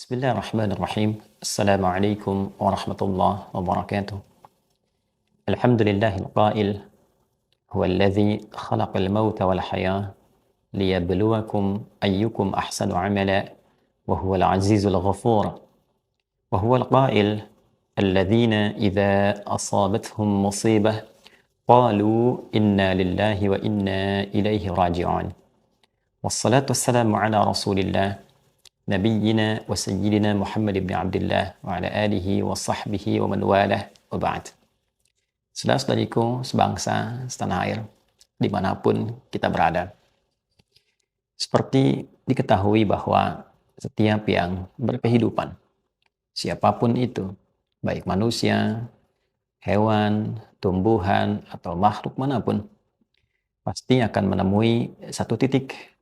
Bismillahirrahmanirrahim. Assalamualaikum warahmatullahi wabarakatuh. Alhamdulillahil qail huwa alladhi khalaqal mauta wal hayah liyabluwakum ayyukum ahsanu amala wa huwal azizul ghafur. Wa huwal qail alladhina idza asabathum musibah qalu inna lillahi wa inna ilaihi raji'un. Wassalatu wassalamu ala Rasulillah Nabiyyina wa sayyidina Muhammad ibn Abdullah wa ala alihi wa sahbihi wa man walah wa ba'd. Saudara-saudariku sebangsa, setanah air, dimanapun kita berada. Seperti diketahui bahwa setiap yang berkehidupan, siapapun itu, baik manusia, hewan, tumbuhan, atau makhluk manapun, pasti akan menemui satu titik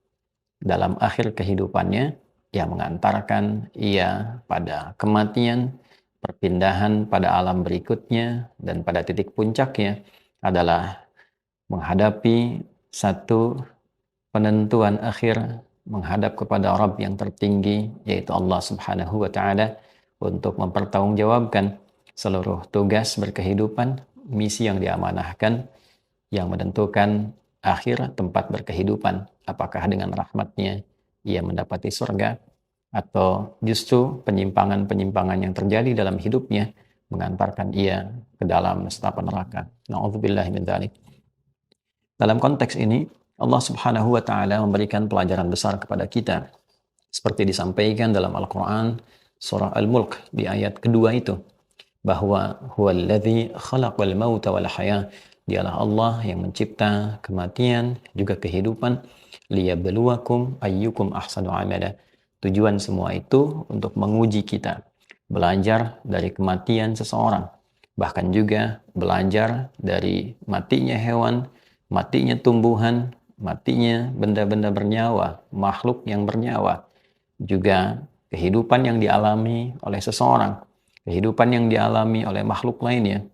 dalam akhir kehidupannya yang mengantarkan ia pada kematian, perpindahan pada alam berikutnya, dan pada titik puncaknya adalah menghadapi satu penentuan akhir, menghadap kepada Rabb yang tertinggi, yaitu Allah Subhanahu wa Ta'ala, untuk mempertanggungjawabkan seluruh tugas berkehidupan, misi yang diamanahkan, yang menentukan akhir tempat berkehidupan, apakah dengan rahmatnya ia mendapati surga, atau justru penyimpangan-penyimpangan yang terjadi dalam hidupnya mengantarkan ia ke dalam nestapa neraka. Na'udzubillahi min dzalik. Dalam konteks ini, Allah Subhanahu wa Ta'ala memberikan pelajaran besar kepada kita, seperti disampaikan dalam Al-Quran surah Al-Mulk di ayat kedua itu, bahwa huwallazi khalaqal mauta wal hayah, dialah Allah yang mencipta kematian juga kehidupan, liyabluwakum ayyukum ahsanu amala. Tujuan semua itu untuk menguji kita, belajar dari kematian seseorang, bahkan juga belajar dari matinya hewan, matinya tumbuhan, matinya benda-benda bernyawa, makhluk yang bernyawa, juga kehidupan yang dialami oleh seseorang, kehidupan yang dialami oleh makhluk lainnya.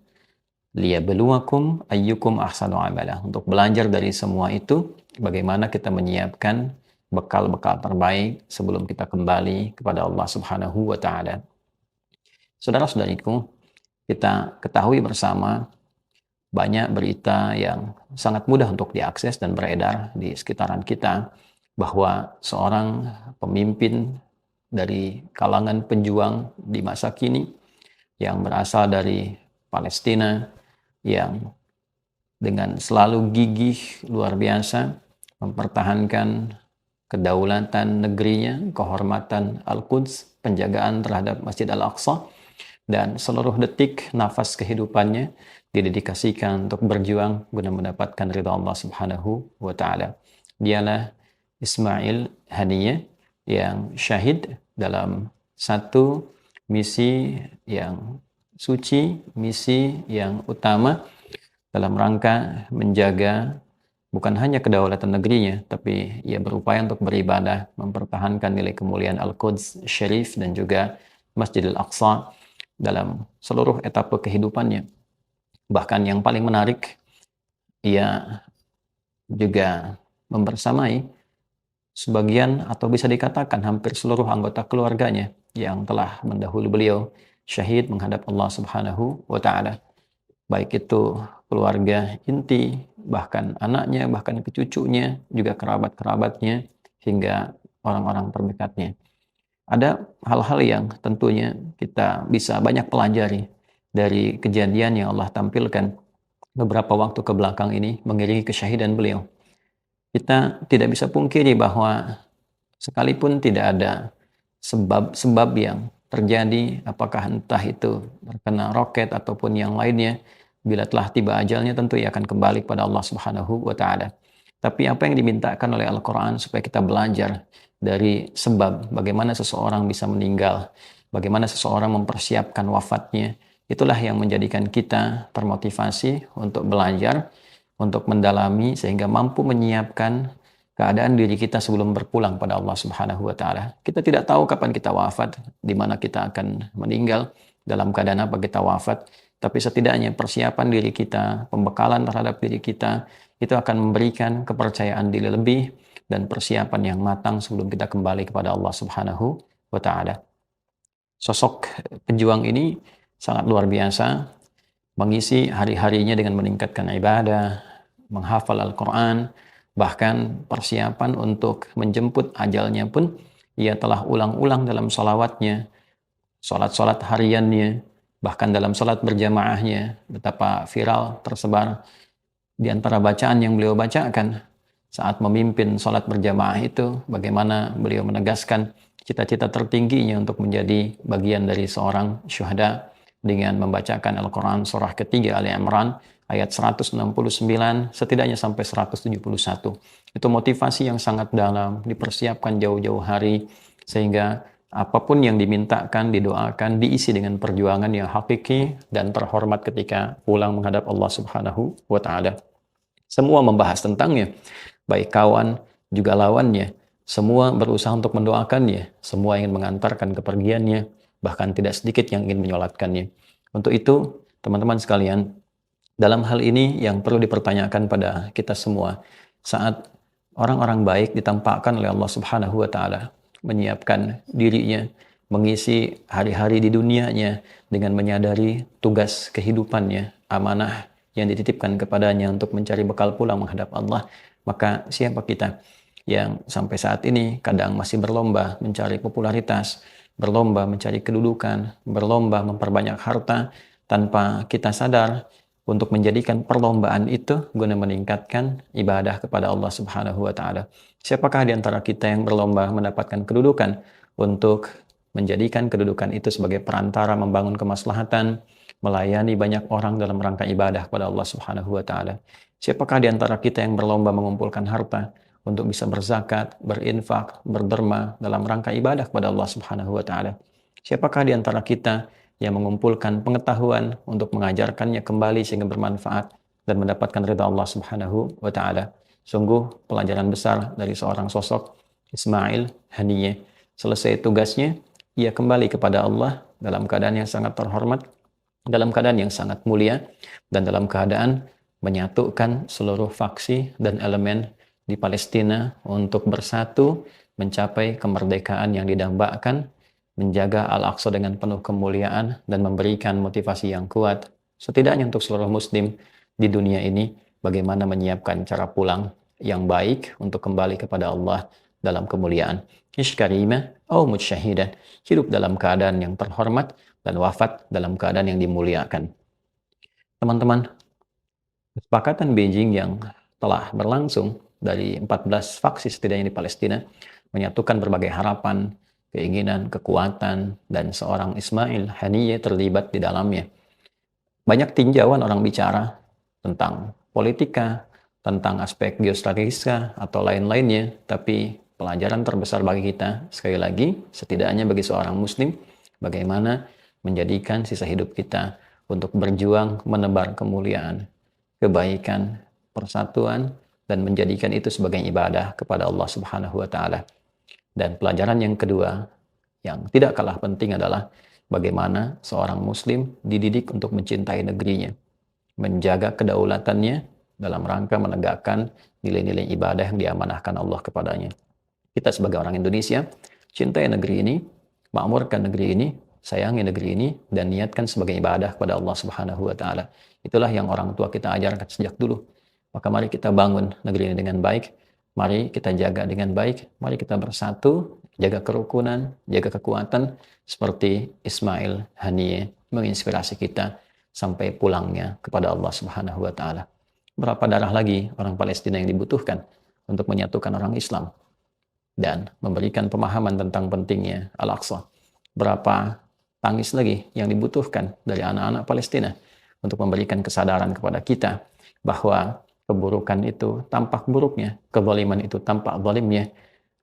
Liyabluwakum ayyukum ahsanu amala. Untuk belajar dari semua itu, bagaimana kita menyiapkan bekal-bekal terbaik sebelum kita kembali kepada Allah Subhanahu wa Ta'ala. Saudara-saudariku, kita ketahui bersama banyak berita yang sangat mudah untuk diakses dan beredar di sekitaran kita, bahwa seorang pemimpin dari kalangan penjuang di masa kini yang berasal dari Palestina, yang dengan selalu gigih luar biasa mempertahankan kedaulatan negerinya, kehormatan Al-Quds, penjagaan terhadap Masjid Al-Aqsa, dan seluruh detik nafas kehidupannya didedikasikan untuk berjuang guna mendapatkan ridha Allah Subhanahu wa Ta'ala. Dialah Ismail Haniyeh yang syahid dalam satu misi yang suci, misi yang utama dalam rangka menjaga bukan hanya kedaulatan negerinya, tapi ia berupaya untuk beribadah, mempertahankan nilai kemuliaan Al-Quds Syarif dan juga Masjidil Aqsa dalam seluruh etapa kehidupannya. Bahkan yang paling menarik, ia juga membersamai sebagian atau bisa dikatakan hampir seluruh anggota keluarganya yang telah mendahului beliau syahid menghadap Allah Subhanahu wa Ta'ala. Baik itu keluarga inti, bahkan anaknya, bahkan cucunya, juga kerabat-kerabatnya, hingga orang-orang terdekatnya. Ada hal-hal yang tentunya kita bisa banyak pelajari dari kejadian yang Allah tampilkan beberapa waktu ke belakang ini mengiringi kesyahidan beliau. Kita tidak bisa pungkiri bahwa sekalipun tidak ada sebab-sebab yang terjadi, apakah entah itu terkena roket ataupun yang lainnya, bila telah tiba ajalnya tentu ia akan kembali kepada Allah Subhanahu wa Ta'ala. Tapi apa yang dimintakan oleh Al-Quran supaya kita belajar dari sebab bagaimana seseorang bisa meninggal, bagaimana seseorang mempersiapkan wafatnya, itulah yang menjadikan kita termotivasi untuk belajar, untuk mendalami sehingga mampu menyiapkan keadaan diri kita sebelum berpulang pada Allah Subhanahu wa Ta'ala. Kita tidak tahu kapan kita wafat, di mana kita akan meninggal, dalam keadaan apa kita wafat, tapi setidaknya persiapan diri kita, pembekalan terhadap diri kita, itu akan memberikan kepercayaan diri lebih dan persiapan yang matang sebelum kita kembali kepada Allah Subhanahu wa Ta'ala. Sosok pejuang ini sangat luar biasa, mengisi hari-harinya dengan meningkatkan ibadah, menghafal Al-Quran, bahkan persiapan untuk menjemput ajalnya pun ia telah ulang-ulang dalam salawatnya, salat-salat hariannya, bahkan dalam salat berjamaahnya. Betapa viral tersebar di antara bacaan yang beliau bacakan saat memimpin salat berjamaah itu, bagaimana beliau menegaskan cita-cita tertingginya untuk menjadi bagian dari seorang syuhada dengan membacakan Al-Quran surah ketiga Ali Imran ayat 169 setidaknya sampai 171. Itu motivasi yang sangat dalam, dipersiapkan jauh-jauh hari sehingga apapun yang dimintakan, didoakan, diisi dengan perjuangan yang hakiki dan terhormat ketika pulang menghadap Allah Subhanahu wa taala. Semua membahas tentangnya, baik kawan juga lawannya. Semua berusaha untuk mendoakannya, semua ingin mengantarkan kepergiannya, bahkan tidak sedikit yang ingin menyolatkannya. Untuk itu, teman-teman sekalian, dalam hal ini yang perlu dipertanyakan pada kita semua, saat orang-orang baik ditampakkan oleh Allah Subhanahu wa taala, menyiapkan dirinya, mengisi hari-hari di dunianya dengan menyadari tugas kehidupannya, amanah yang dititipkan kepadanya untuk mencari bekal pulang menghadap Allah, maka siapa kita yang sampai saat ini kadang masih berlomba mencari popularitas, berlomba mencari kedudukan, berlomba memperbanyak harta tanpa kita sadar untuk menjadikan perlombaan itu guna meningkatkan ibadah kepada Allah Subhanahu wa taala. Siapakah di antara kita yang berlomba mendapatkan kedudukan untuk menjadikan kedudukan itu sebagai perantara membangun kemaslahatan, melayani banyak orang dalam rangka ibadah kepada Allah Subhanahu wa taala? Siapakah di antara kita yang berlomba mengumpulkan harta untuk bisa berzakat, berinfak, berderma dalam rangka ibadah kepada Allah Subhanahu wa taala? Siapakah di antara kita yang mengumpulkan pengetahuan untuk mengajarkannya kembali sehingga bermanfaat dan mendapatkan ridha Allah Subhanahu wa taala? Sungguh pelajaran besar dari seorang sosok Ismail Haniyeh. Selesai tugasnya, ia kembali kepada Allah dalam keadaan yang sangat terhormat, dalam keadaan yang sangat mulia, dan dalam keadaan menyatukan seluruh faksi dan elemen di Palestina untuk bersatu mencapai kemerdekaan yang didambakan, menjaga Al-Aqsa dengan penuh kemuliaan, dan memberikan motivasi yang kuat setidaknya untuk seluruh muslim di dunia ini, bagaimana menyiapkan cara pulang yang baik untuk kembali kepada Allah dalam kemuliaan. Ish karimah au mutsyahidan, hidup dalam keadaan yang terhormat dan wafat dalam keadaan yang dimuliakan. Teman-teman, kesepakatan Beijing yang telah berlangsung dari 14 faksi setidaknya di Palestina menyatukan berbagai harapan, keinginan, kekuatan, dan seorang Ismail Haniyeh terlibat di dalamnya. Banyak tinjauan orang bicara tentang politika, tentang aspek geostrategis atau lain-lainnya, tapi pelajaran terbesar bagi kita, sekali lagi, setidaknya bagi seorang muslim, bagaimana menjadikan sisa hidup kita untuk berjuang menebar kemuliaan, kebaikan, persatuan, dan menjadikan itu sebagai ibadah kepada Allah Subhanahu wa taala. Dan pelajaran yang kedua yang tidak kalah penting adalah bagaimana seorang muslim dididik untuk mencintai negerinya, menjaga kedaulatannya dalam rangka menegakkan nilai-nilai ibadah yang diamanahkan Allah kepadanya. Kita sebagai orang Indonesia, cintai negeri ini, makmurkan negeri ini, sayangi negeri ini, dan niatkan sebagai ibadah kepada Allah Subhanahu wa taala. Itulah yang orang tua kita ajarkan sejak dulu. Maka mari kita bangun negeri ini dengan baik, mari kita jaga dengan baik, mari kita bersatu, jaga kerukunan, jaga kekuatan, seperti Ismail Haniyeh menginspirasi kita sampai pulangnya kepada Allah Subhanahu wa taala. Berapa darah lagi orang Palestina yang dibutuhkan untuk menyatukan orang Islam dan memberikan pemahaman tentang pentingnya Al-Aqsa? Berapa tangis lagi yang dibutuhkan dari anak-anak Palestina untuk memberikan kesadaran kepada kita bahwa keburukan itu tampak buruknya, kezaliman itu tampak zalimnya.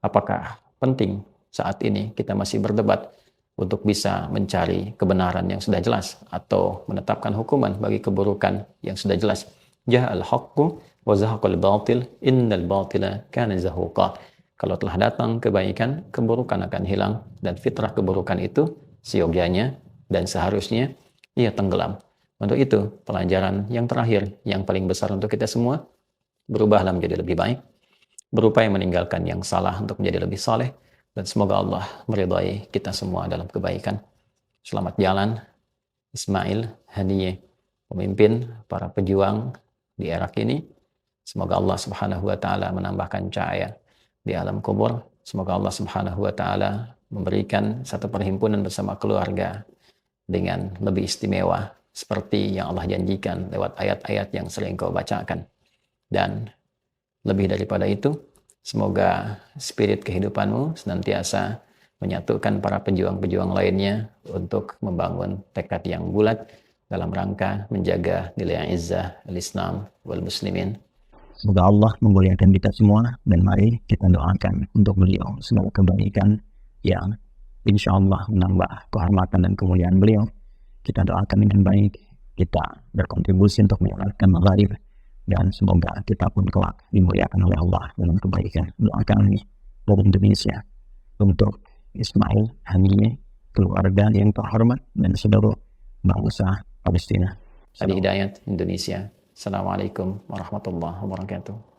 Apakah penting saat ini kita masih berdebat untuk bisa mencari kebenaran yang sudah jelas atau menetapkan hukuman bagi keburukan yang sudah jelas? Ja'al haqqu wa zahaqal batil innal batila kana zahuqa. Kalau telah datang kebaikan, keburukan akan hilang, dan fitrah keburukan itu seyogyanya dan seharusnya ia tenggelam. Untuk itu, pelajaran yang terakhir, yang paling besar untuk kita semua, berubahlah menjadi lebih baik, berupaya meninggalkan yang salah untuk menjadi lebih saleh, dan semoga Allah meridai kita semua dalam kebaikan. selamat jalan Ismail Haniyeh, pemimpin para pejuang di era kini. Semoga Allah Subhanahu wa taala menambahkan cahaya di alam kubur. Semoga Allah Subhanahu wa taala memberikan satu perhimpunan bersama keluarga dengan lebih istimewa seperti yang Allah janjikan lewat ayat-ayat yang sering kau bacakan. Dan lebih daripada itu, semoga spirit kehidupanmu senantiasa menyatukan para pejuang-pejuang lainnya untuk membangun tekad yang bulat dalam rangka menjaga nilai izzah al-Islam wal muslimin. Semoga Allah memuliakan kita semua, dan mari kita doakan untuk beliau segala kebaikan yang insya Allah menambah kehormatan dan kemuliaan beliau. Kita doakan dengan baik, kita berkontribusi untuk menyelamatkan maghrib, dan semoga kita pun kelak dimuliakan oleh Allah dalam kebaikan. Doa kami dari Indonesia untuk Ismail Haniyeh, keluarga yang terhormat, dan seluruh bangsa Palestina. Adi Hidayat, Indonesia. Assalamualaikum warahmatullahi wabarakatuh.